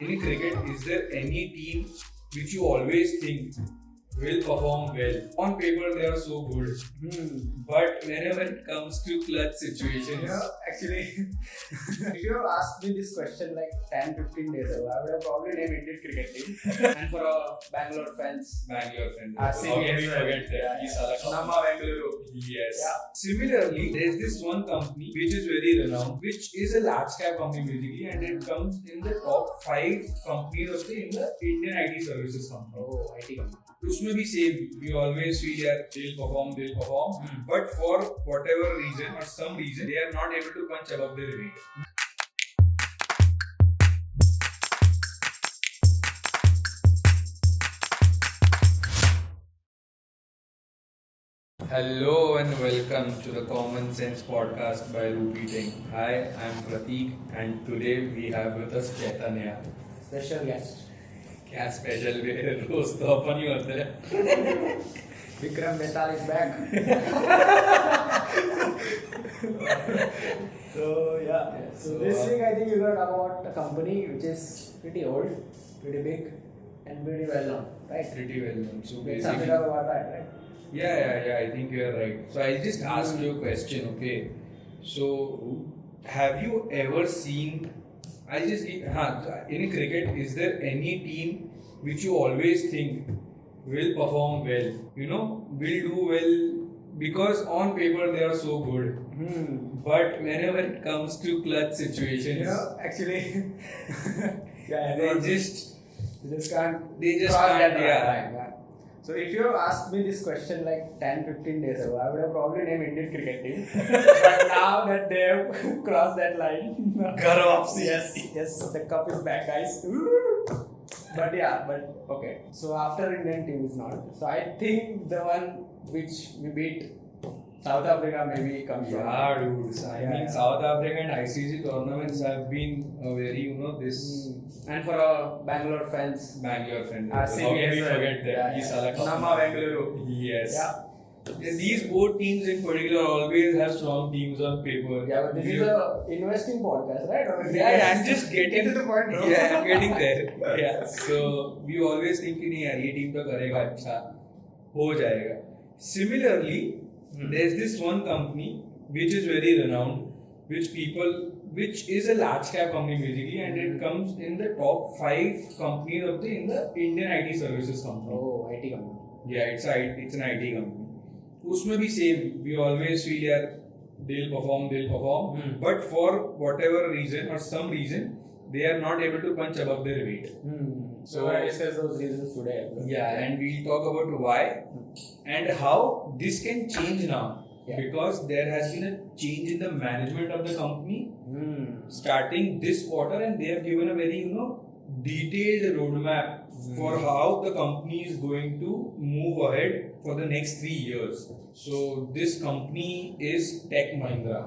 In cricket, is there any team which you always think will perform well? On paper, they are so good, but whenever it comes to clutch situations, Actually, if you have asked me this question like 10-15 days ago, I would have probably named Indian cricket team. And for Bangalore fans, Bangalore friend. RCB How can as we well. forget that? Yeah, These yeah. are the Nama Bengaluru. Yes. Yeah. Similarly, there's this one company which is very renowned, which is a large cap company basically, and it comes in the top 5 companies of the Indian IT services company. Oh, IT company. उसमें भी same, we always feel that they'll perform, but for whatever reason or some reason, they are not able to punch above their weight. Hello and welcome to the Common Sense Podcast by Repeating. Hi, I'm Pratik and today we have with us Chaitanya. Special guest. क्या special वे रोज तो अपन ही होते हैं. Vikram Betal is back. So this week I think we're going to talk about a company which is pretty old, pretty big, and pretty well known, right? Pretty well known. So Let's sum it up about that, right? Yeah. I think you're right. So I'll just ask you a question, okay? So have you ever seen? I'll just in cricket, is there any team which you always think will perform well? Will do well because on paper they are so good. But whenever it comes to clutch situations, Actually, they just can't cross that that line. Yeah. So if you have asked me this question like 10-15 days ago, I would have probably named Indian cricket team. But now that they have crossed that line, yes, the cup is back, guys. But okay. So after Indian team is not. So I think the one which we beat South Africa maybe comes from. Yeah, dude. I mean, South Africa and ICC tournaments have been a very, this And for Bangalore fans, Bangalore friend. RCB How can we as well. forget that? Yeah, These yeah. are the Nama Bengaluru. Yes. Yeah. These both teams in particular always have strong teams on paper. Yeah, but this is a investing podcast, right? Or Yeah, I'm just getting to the point, bro. Yeah, I'm getting there. Yeah. So we always think कि नहीं यार ये team तो करेगा अच्छा हो जाएगा. Similarly, there's this one company which is very renowned, which is a large cap company basically, and it comes in the top 5 companies of the Indian IT services company. Oh, IT company. Yeah, it's an IT company. उसमें भी same, we always feel that they'll perform, but for whatever reason or some reason, they are not able to punch above their weight. So we'll discuss those reasons today. Yeah, and we'll talk about why and how this can change now. Yeah. Because there has been a change in the management of the company starting this quarter, and they have given a very detailed roadmap for how the company is going to move ahead for the next 3 years. So this company is Tech Mahindra.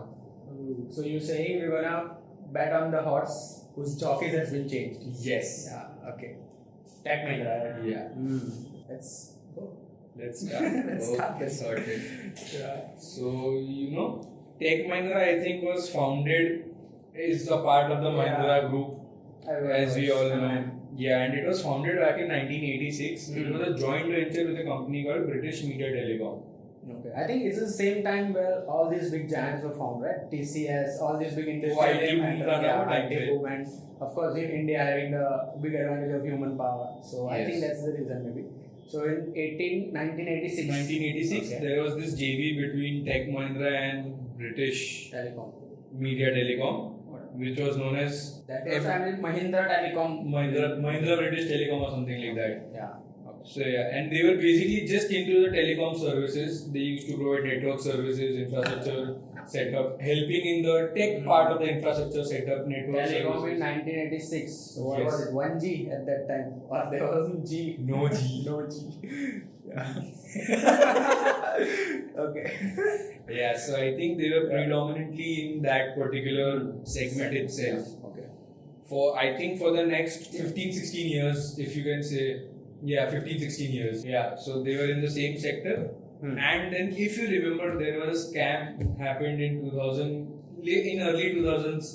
So you're saying we're gonna bet on the horse whose jockey has been changed? Yes. Yeah. Okay. Tech Mahindra. Right? Yeah. Let's go. Let's start. Let's start Okay, this. sorted. Yeah. So Tech Mahindra I think was founded is a part of the Mahindra group, as we all know. Yeah, and it was founded back in 1986. It was a joint venture with a company called British Media Telecom. Okay. I think it's the same time where all these big giants were formed, right? TCS, all these big industries. IT boom था ना वो time पे. IT boom, and of course in India having the big advantage of human power. So I Yes. think that's the reason maybe. So in 1986. 1986, Okay. there was this JV between Tech Mahindra and British Telecom. Media Telecom, which was known as That was Mahindra Telecom. Mahindra British Telecom or something like that. Yeah. So yeah, and they were basically just into the telecom services. They used to provide network services, infrastructure setup, helping in the tech part of the infrastructure setup, network Telecom services. in 1986. So what Yes. was it? 1G at that time, or there wasn't G. No G. No G. Yeah. Okay. Yeah, so I think they were predominantly in that particular segment itself. Okay. I think for the next 15-16 years, if you can say, 15-16 years. Yeah, so they were in the same sector. And then if you remember, there was a scam happened in 2000, in early 2000s,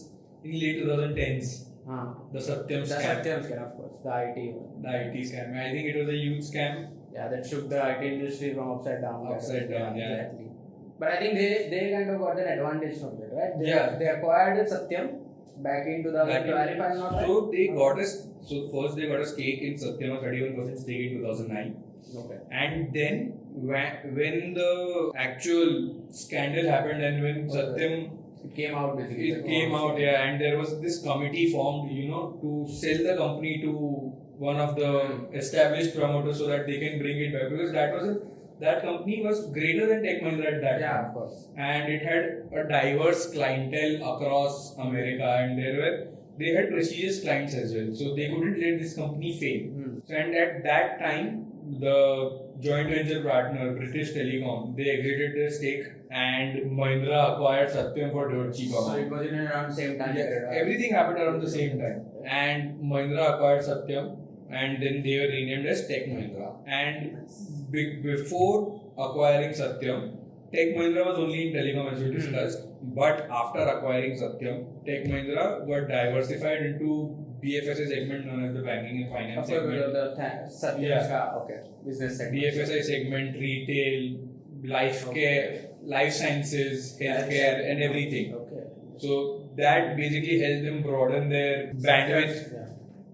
in late 2010s. The Satyam The scam. Satyam scam, of course. The IT one. The IT scam. I think it was a huge scam. Yeah, that shook the IT industry from upside down. Upside down, yeah. Exactly. But I think they kind of got an advantage from it, right? They acquired Satyam back in 2012, if I'm not right. So they got first they got a stake in Satyam, a 31% stake in 2009. Okay. And then when the actual scandal happened and when Satyam It came out basically. it came out, yeah, and there was this committee formed, to sell the company to one of the established promoters so that they can bring it back, because that company was greater than Tech Mahindra at that Yeah, time. of course. And it had a diverse clientele across America, and they had prestigious clients as well, so they couldn't let this company fail. And at that time, the joint venture partner British Telecom, they exited their stake, and Mahindra acquired Satyam for dirt cheap So amount. it was in around same time. Yeah, everything happened around the same time, and Mahindra acquired Satyam, and then they were renamed as Tech Mahindra. And before acquiring Satyam, Tech Mahindra was only in telecom, as we discussed. But after acquiring Satyam, Tech Mahindra got diversified into BFSI segment known as the banking and finance Of course, segment. the Satyam. Yeah. Okay. Business segment. BFSI segment, retail, life care, life sciences, healthcare, and everything. Okay. So that basically helped them broaden their bandwidth.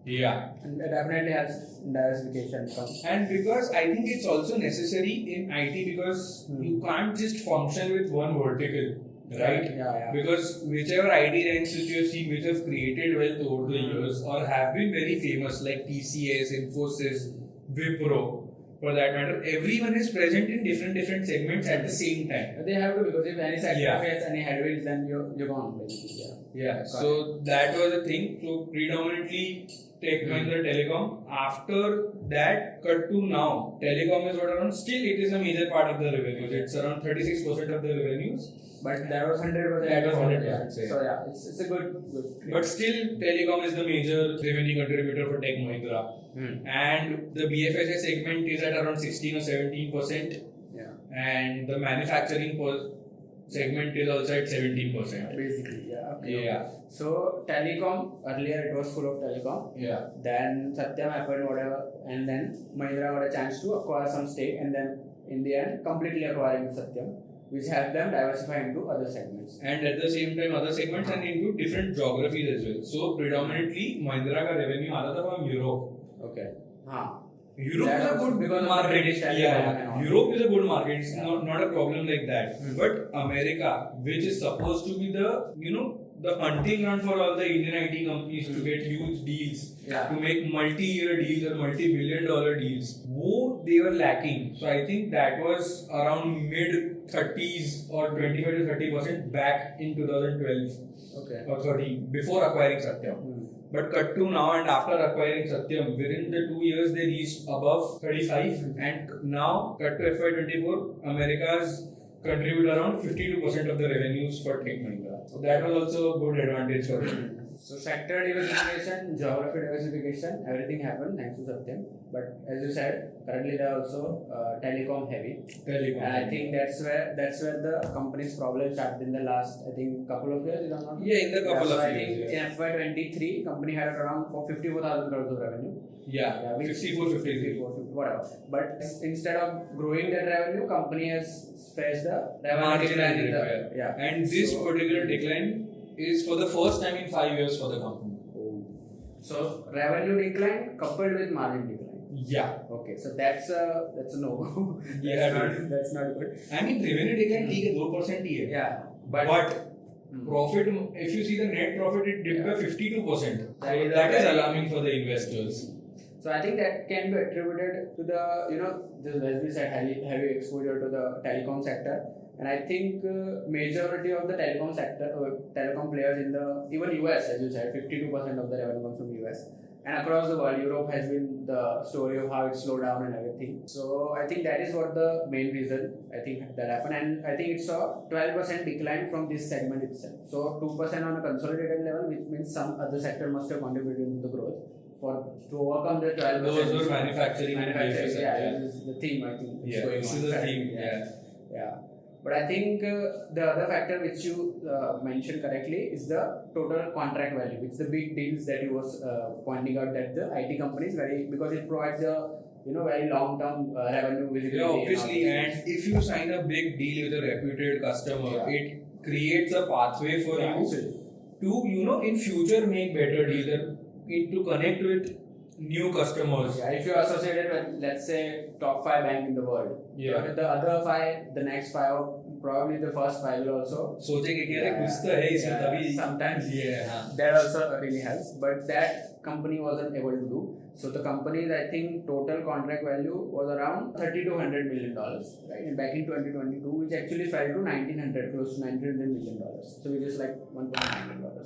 Yeah. And it definitely has diversification from. And because I think it's also necessary in IT, because you can't just function with one vertical, right? Yeah. Because whichever IT ranks which you have seen, which have created wealth over the years or have been very famous, like TCS, Infosys, Wipro, for that matter, everyone is present in different segments at the same time. They have to, because if any sector Yeah. faces any headwinds, then you're gone basically. Yeah, so that was the thing. So predominantly Tech Mahindra Telecom. After that, cut to now, telecom is what around. Still, it is a major part of the revenues. It's around 36% of the revenues. But that was 100%. That was 100%. Yeah. So yeah, it's a good. But still, telecom is the major revenue contributor for Tech Mahindra. And the BFSI segment is at around 16 or 17%. Yeah. And the manufacturing segment is also at 17%. Basically, yeah. Okay. Yeah. So telecom, earlier it was full of telecom. Yeah. Then Satyam happened, whatever, and then Mahindra got a chance to acquire some stake, and then in the end, completely acquiring Satyam, which helped them diversify into other segments. And at the same time, other segments and into different geographies as well. So predominantly, Mahindra ka revenue आता था from Europe. Okay. Europe That is a was good because of the market. British Telecom and all. Europe is a good market. It's not a problem like that. But America, which is supposed to be the the hunting ground for all the Indian IT companies to get huge deals, to make multi-year deals or multi-billion-dollar deals, they were lacking. So I think that was around mid-30s or 25 to 30% back in 2012 or 13 before acquiring Satyam. But cut to now, and after acquiring Satyam, within the 2 years they reached above 35, and now cut to FY24, America's contribute around 52% of the revenues for Tech Mahindra. So that was also a good advantage for them. So sector diversification, geography diversification, everything happened thanks to Satyam. But as you said, currently they are also telecom heavy. And I think that's where the company's problem started in the last, I think, couple of years. Yeah, in the couple of I years. think in FY23, company had around 54,000 crores of revenue. Yeah, 54, 53. Whatever. But instead of growing that revenue, company has faced the revenue Marginal decline in decline. the, yeah. And this particular decline is for the first time in 5 years for the company. So revenue decline coupled with margin decline. Yeah. Okay, so that's a no. That's not good. I mean, revenue decline ठीक है 2% ही है. Yeah, But profit, if you see the net profit, it dipped by 52%. So that is alarming for the investors. So I think that can be attributed to the as we said, heavy exposure to the telecom sector. And I think majority of the telecom sector, telecom players in the even US, as you said, 52% of the revenue comes from US. And across the world, Europe has been the story of how it slowed down and everything. So I think that is what the main reason I think that happened. And I think it's a 12% decline from this segment itself. So 2% on a consolidated level, which means some other sector must have contributed to the growth. To overcome the 12%. Those were manufacturing and BFSI. Yeah, this is the theme I think. Yeah, this is the theme. Yeah. Yeah. But I think the other factor which you mentioned correctly is the total contract value. It's the big deals that you was pointing out that the IT companies very, because it provides a very long term revenue visibility. Yeah, obviously, and all these and things. if you sign a big deal with a reputed customer, Yeah. it creates a pathway for Yeah, you actually. to in future make better deals and to connect with new customers. Yeah, if you're associated with, let's say, top 5 bank in the world, Yeah. the other 5, the next 5, or probably the first 5 will also. सोचेंगे कि अरे कुछ तो है इसमें तभी sometimes हाँ. that also really helps, but that company wasn't able to do. So the company's, I think, total contract value was around $30 to $100 million, right? And back in 2022, which actually fell to 1900, close to $900 million. So which is like $1.9 million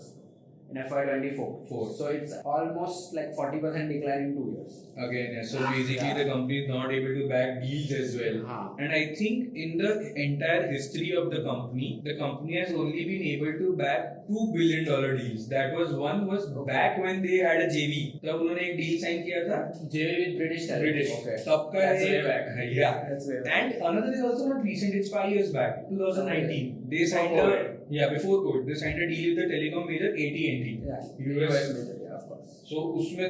in FY24. So it's almost like 40% decline in 2 years. Again, yeah. So basically, the company is not able to back deals as well. And I think in the entire history of the company has only been able to back $2 billion deals. That was back when they had a JV. तब उन्होंने एक deal sign किया था. JV with British Telecom. Okay. तब का That's way back. Yeah. That's way back. And another is also not recent. It's 5 years back, 2019. They signed before COVID. They signed a deal with the telecom major AT&T. Yeah. US major, yeah, of course. So उसमें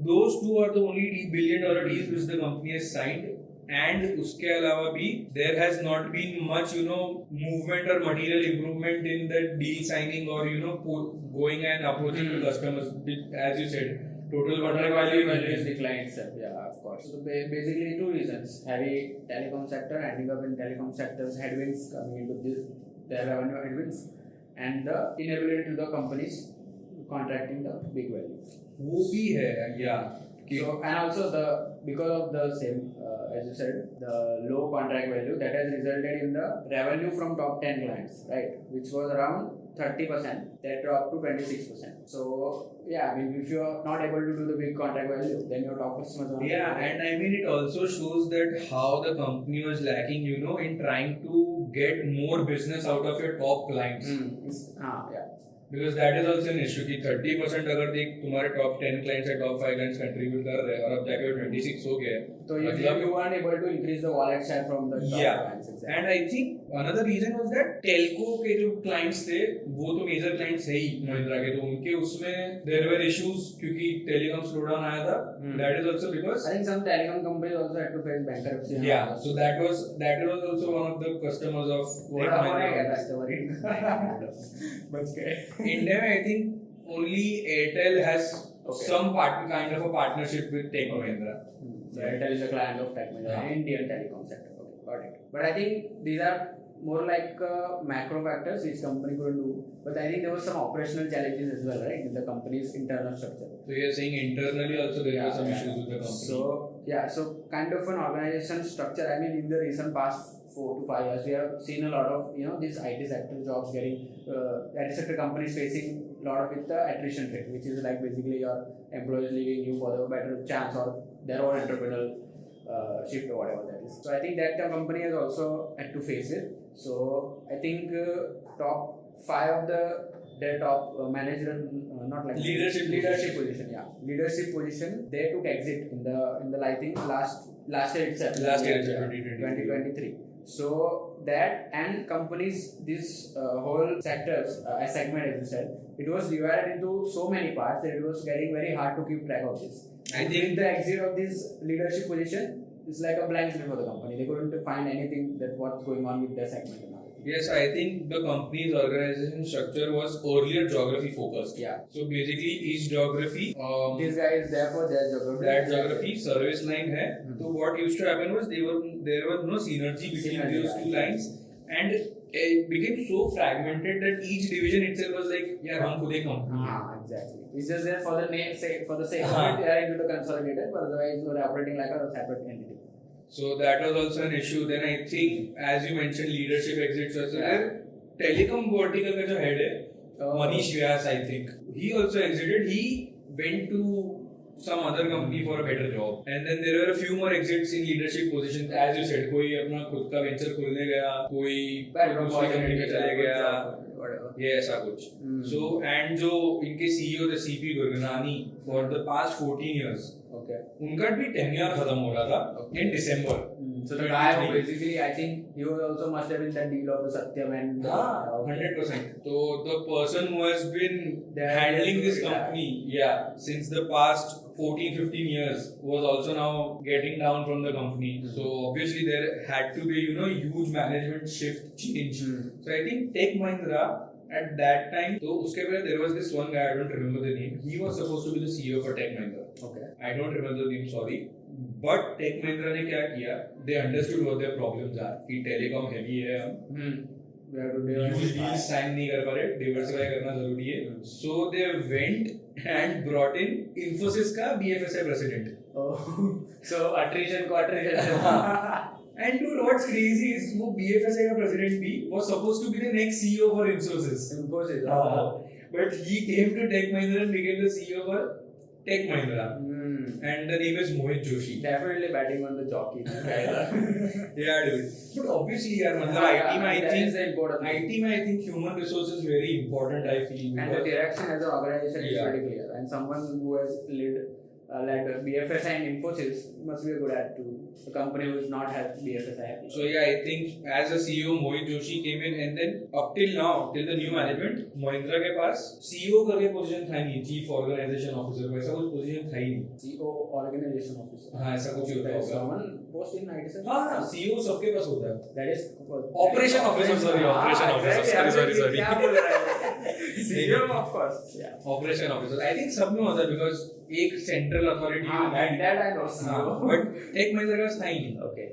those two are the only $1 billion deals which the company has signed. And उसके अलावा भी there has not been much movement or material improvement in the deal signing or going and approaching the customers. As you said, total contract value is declined itself. Yeah, of course. So basically 2 reasons: heavy telecom sector, ending up in telecom sector's headwinds coming into their revenue headwinds, and the inability to the companies contracting the big value. वो भी है, yeah. So, and also because of the same, as you said, the low contract value that has resulted in the revenue from top 10 clients, right, which was around 30%, that dropped to 26%. So yeah, I mean, if you're not able to do the big contract value, then your top customers are Yeah, and I mean, it also shows that how the company was lacking, in trying to get more business out of your top clients. Yeah. Because that is also an issue कि 30% अगर देख तुम्हारे top 10 clients या top 5 clients contribute कर रहे हैं और अब जाके 26 हो गया है तो you weren't able to increase the wallet share from the top clients. Exactly. And I think another reason was that telco के जो clients थे वो तो major clients है ही महिंद्रा के, तो उनके उसमें there were issues क्योंकि telecom slowdown आया था. That is also because I think some telecom companies also had to face bankruptcy. Yeah, so that was also one of the customers of India. I think only Airtel has some kind of a partnership with Tech Mahindra. So Airtel is a client of Tech Mahindra, Indian telecom sector. Okay, got it. But I think these are more like macro factors which company couldn't do. But I think there were some operational challenges as well, right, in the company's internal structure. So you're saying internally also there were some issues with the company. So kind of an organization structure. I mean, in the recent past 4 to 5 years, we have seen a lot of these IT sector jobs getting IT sector companies facing a lot of with the attrition rate, which is like basically your employees leaving you for the better chance or their own entrepreneurial shift or whatever that is. So I think that the company has also had to face it. So I think top 5 of their top manager, not like leadership position. Yeah, leadership position. They took exit in the I think last year itself. 2023. So that and companies, this whole sectors, segment as you said, it was divided into so many parts that it was getting very hard to keep track of this. I think the exit of this leadership position is like a blank slate for the company. They couldn't find anything that what's going on with their segment. Yes, I think the company's organization structure was earlier geography focused. Yeah. So basically each geography, this guy is there for their geography. That geography service line hai. So what used to happen was there was no synergy between those two lines, and it became so fragmented that each division itself was like, yeah, हम खुद एक company. Exactly. It's just there for the name, for the sake of it, they are into the consolidated, but otherwise they are operating like a separate entity. So that was also an issue. Then I think, as you mentioned, leadership exits also there. Telecom vertical का जो head है, Manish Vyas, I think, he also exited. He went to some other company for a better job. And then there were a few more exits in leadership positions. As you said, कोई अपना खुद का venture खोलने गया, कोई दूसरी company में चले गया, ये ऐसा कुछ. So and जो इनके CEO थे CP Gurgnani for the past 14 years. Okay. उनका भी टेन्योर खत्म हो रहा था in December. So the guy who basically, I think he was also must have been the deal of the Satyam and हाँ, 100%. So the person who has been handling this company, since the past 14-15 years was also now getting down from the company. So obviously there had to be huge management shift change. So I think Tech Mahindra at that time, so uske pehle there was this one guy, I don't remember the name. He was supposed to be the CEO for Tech Mahindra. Okay. I don't remember the name, sorry. But Tech Mahindra ने क्या किया? They understood what their problems are. कि telecom heavy है हम. Huge deals sign नहीं कर पा रहे. Diversify करना जरूरी है. So they went and brought in Infosys का BFSI president. Oh, so attrition को attrition. And dude, what's crazy is वो BFSI का president भी was supposed to be the next CEO for Infosys. Infosys. But he came to Tech Mahindra and became the CEO for Tech Mahindra. And the name is Mohit Joshi. Definitely batting on the jockey. Yeah, dude. But obviously, यार मतलब IT में I think human resources is very important. I feel. And the direction as an organization is very clear. And someone who has led BFSI and Infosys must be a good attitude. A company who is not has BFSI. So yeah, I think as a CEO, Mohit Joshi came in, and then up till now, till the new management, Mahindra के पास CEO करके position था नहीं, Chief Organization Officer वैसा कुछ position था ही नहीं. CEO Organization Officer. हाँ ऐसा कुछ होता होगा. Someone post in IT sector. हाँ CEO सबके पास होता है. That is Operation Officer, sorry. क्या बोल रहा है? CEO of course. Yeah. Operation Officer. I think सब में होता है because एक central authority. That I know. But Tech Mahindra का था ही नहीं. Okay.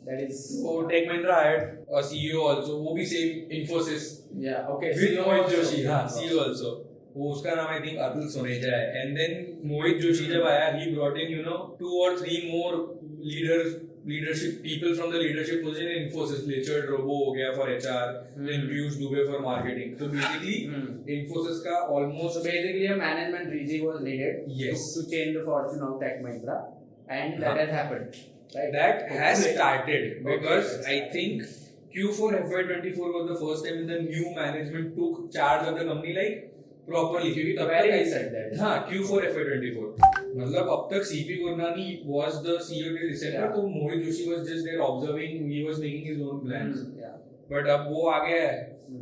That is. So Tech Mahindra hired a CEO also. वो भी same Infosys. Yeah. Okay. With CEO Mohit also. Joshi. हाँ CEO also. वो उसका नाम I think अतुल सुनेजा है. And then Mohit Joshi जब आया, he brought in 2 or 3 more leadership people from the leadership position in Infosys. Richard Robo हो गया for HR, then Piyush Dubey for marketing. So basically, Infosys का almost. So basically, a management rejig was needed. Yes. To change the fortune of Tech Mahindra, and that has happened. Right? That has started because I think Q4 FY24 was the first time the new management took charge of the company like properly. क्योंकि तब Very तक nice said that. हाँ Q4 FY24 मतलब अब तक CP Gurnani was the CEO till December तो मोहित Joshi was just there observing, he was making his own plans. But अब वो आ गया है.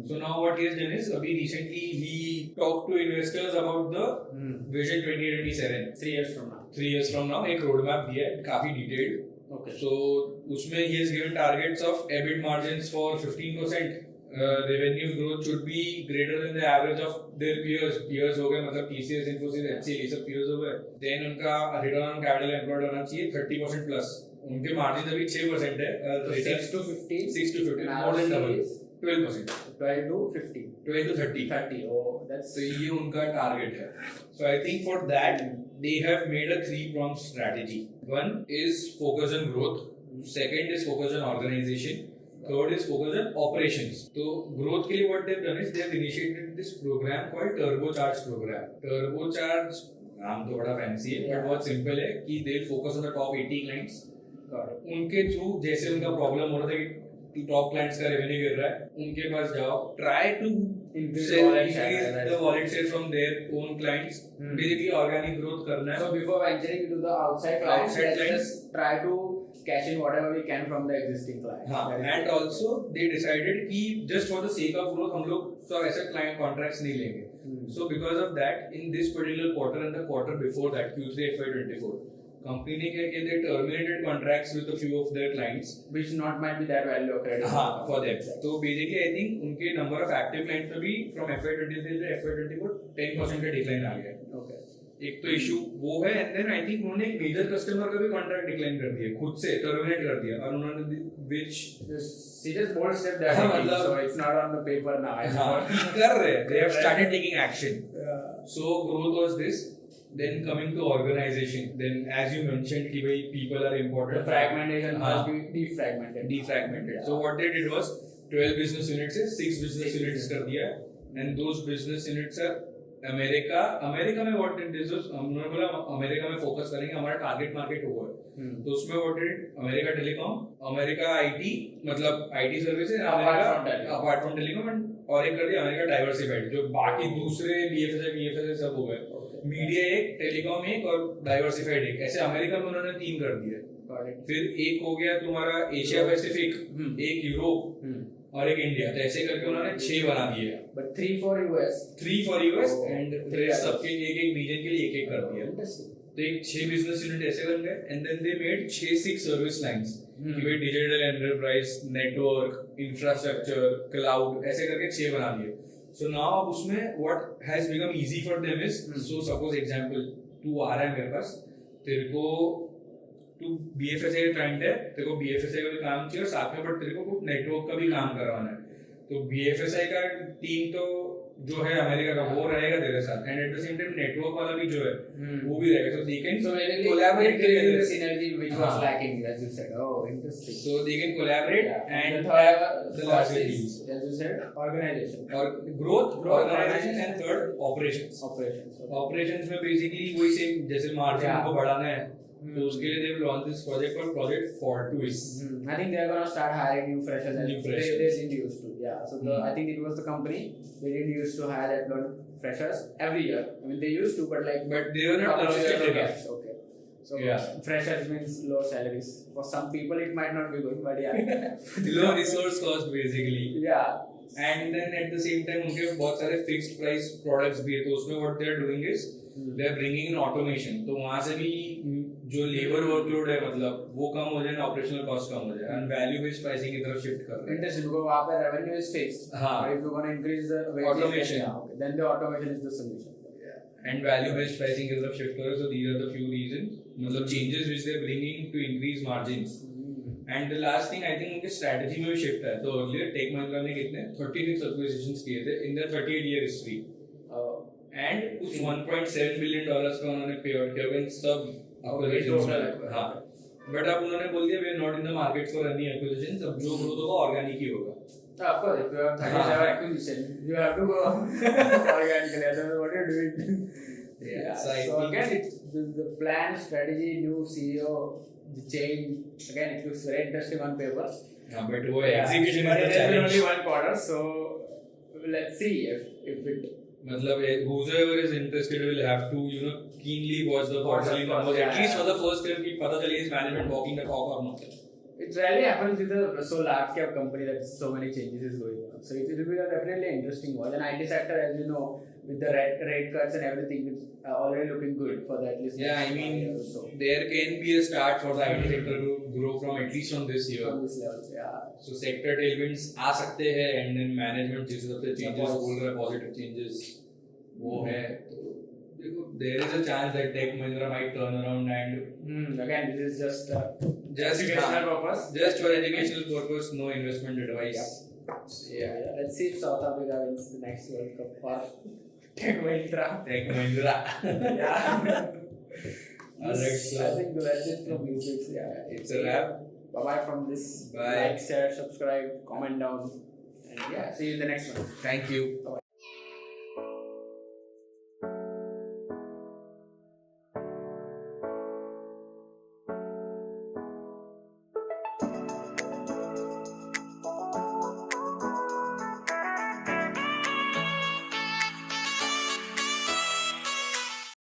So now what he has done is अभी recently he talked to investors about the Vision 2027. 3 years from now. 3 years from now एक road map दिया है काफी detailed. Okay. So उसमें he has given targets of EBIT margins for 15%. Revenue growth should be greater than the average of their peers. Peers हो गए मतलब TCS, Infosys, HCL ये सब peers हो गए. Then उनका return on capital employed होना चाहिए 30% plus. उनके margins अभी 6% है. 6 to 15. 6 to 15. More than double. 12%. 12 to 15. 12 to 30. 30. Oh, that's. So ये उनका target है. So I think for that they have made a 3-pronged strategy. One is focus on growth. Second is focus on organization. Third is focus on operations. So growth के लिए what they've done is they've initiated this program called Turbocharge program. Turbocharge नाम तो बड़ा fancy है, but बहुत simple है कि they'll focus on the top 80 clients. उनके थ्रू जैसे उनका problem हो रहा था कि top clients का revenue गिर रहा है, उनके पास जाओ, try to increase the wallet share from their own clients. Basically organic growth करना है. So before venturing into the outside clients, just try to cash in whatever we can from the existing clients. हाँ, and also they decided कि just for the sake of growth हम लोग सब ऐसे client contracts नहीं लेंगे. So because of that, in this particular quarter and the quarter before that, Q3 FY24, company ने क्या किया? They terminated contracts with a few of their clients, which not might be that value accretive. हाँ, for them. So basically, I think उनके number of active clients में भी from FY23 to FY24 10% का decline आ गया. Okay. एक तो issue वो है एंड देन आई थिंक उन्होंने एक मेजर कस्टमर का भी कॉन्ट्रैक्ट डिक्लाइन कर दिया खुद से टर्मिनेट कर दिया और उन्होंने which just bold step that मतलब so it's not on the paper now. कर रहे they have started taking action. So growth was this. Then coming to organization, then as you mentioned कि भाई people are important. The fragmentation must be defragmented. So what they did was 12 business units है 6 business units कर दिया and those business units are America में what did this हमने बोला America में focus करेंगे हमारा टारगेट मार्केट वो है तो उसमें what did America telecom America IT मतलब IT services apart from telecom और एक कर दिया अमेरिका डाइवर्सिफाइड जो बाकी दूसरे बीएफएसआई सब हो गए मीडिया एक, टेलीकॉम एक और डाइवर्सिफाइड एक, ऐसे अमेरिका में उन्होंने 3 कर दिए। Got it. फिर एक हो गया तुम्हारा एशिया पैसिफिक, एक यूरोप Hmm. और एक इंडिया, तो ऐसे करके उन्होंने 6 बना दिए। But 3 for US. 3 for US Oh, and three rest others. सबके एक एक रीजन के लिए एक एक कर दिया। Interesting. तो एक 6 बिजनेस यूनिट ऐसे बन गए and then they made 6 service lines कि भाई digital enterprise, network, infrastructure, cloud, ऐसे करके 6 बना दिए। सो नाउ अब उसमें what has become easy for them is, so suppose example तू आ रहा है मेरे पास, तेरे को तू बीएफएसआई का क्लाइंट है, तेरे को बीएफएसआई का भी काम चाहिए और साथ में बट तेरे को कुछ नेटवर्क का भी काम करवाना है, तो बीएफएसआई का टीम तो जो है अमेरिका का वो रहेगा तेरे साथ and eight the same time network वाला भी जो है वो भी रहेगा, so they can So basically, collaborate increasing together. the synergy which was हाँ. lacking, as you said. Oh, interesting. So they can collaborate Yeah. and the third, the first larger is, teams. as you said, organization, और growth, Growth, organization organization. and third operations. operations. Operations में basically वही same, जैसे margin Yeah. को बढ़ाना है तो उसके लिए they will launch this project called Project Fortuis. I think they're gonna start hiring new freshers. New They freshers. didn't used to. Yeah. So I think it was the company they didn't used to hire that lot of freshers every year. I mean they used to, but like But they were not couple of years consistent ago. enough. Okay. So Yeah. freshers means low salaries. For some people it might not be good, but yeah. Low resource cost basically. yeah. And then at the same time उनके बहुत सारे fixed price products भी है, तो उसमें what they are doing is they are bringing in automation, तो वहां से भी जो लेबर वर्कलोड है मतलब वो कम हो जाए, ऑपरेशनल कॉस्ट कम हो जाए एंड वैल्यू बेस्ड प्राइसिंग की तरफ शिफ्ट कर रहे हैं। Interesting, because वहाँ पे revenue is fixed. हाँ. But if you're gonna increase the wages, Automation. yeah, okay. Then the automation is the solution. And value based pricing की तरफ शिफ्ट करो, so these are the few reasons, मतलब changes which they are bringing to increase margins. And the last thing I think उनके strategy में भी shift है, तो earlier take Mahindra ने कितने 36 एक्विजिशंस किए थे in the 38 year history and कुछ 1.7 बिलियन डॉलर्स का उन्होंने पे आउट किया इन सब acquisitions में। हाँ, बट अब उन्होंने बोल दिया we are not in the market for any acquisitions, अब जो ग्रोथ होगा ऑर्गेनिक ही होगा। Of course, if you have 37 acquisition, you have to go organically. Otherwise, what are you doing? Yeah, So I think- again, the plan, strategy, new CEO, the change. Again, it looks very interesting on paper. हाँ, but वो execution But is it the has been challenge. only one quarter, so let's see if it. मतलब whoever is interested will have to keenly watch the quarterly Of course, numbers yeah, at least yeah. for the first year कि पता चले is management walking the talk or not. It rarely happens with a so large cap company that so many changes is going on. So it will be a definitely interesting watch. And IT sector, as you know, with the rate cuts and everything, it's already looking good for the at least. Yeah, I next 5 mean years or so. there can be a start for the IT sector to grow from at least from this year. From this level, yeah. So sector tailwinds आ सकते हैं and then management जिस हिसाब से changes Of course. बोल रहा है positive changes वो है, तो देखो there is a chance that Tech Mahindra might turn around and Again, this is just just educational purpose. just for educational purpose, no investment advice. Yeah. Let's see if South Africa wins the next World Cup for Tech Mahindra. Tech Mahindra. Yeah. Alright, so I think that's it from music. Yeah. it's a wrap. Bye bye from this. Bye. Like, share, subscribe, comment down, and yeah, see you in the next one. Thank you.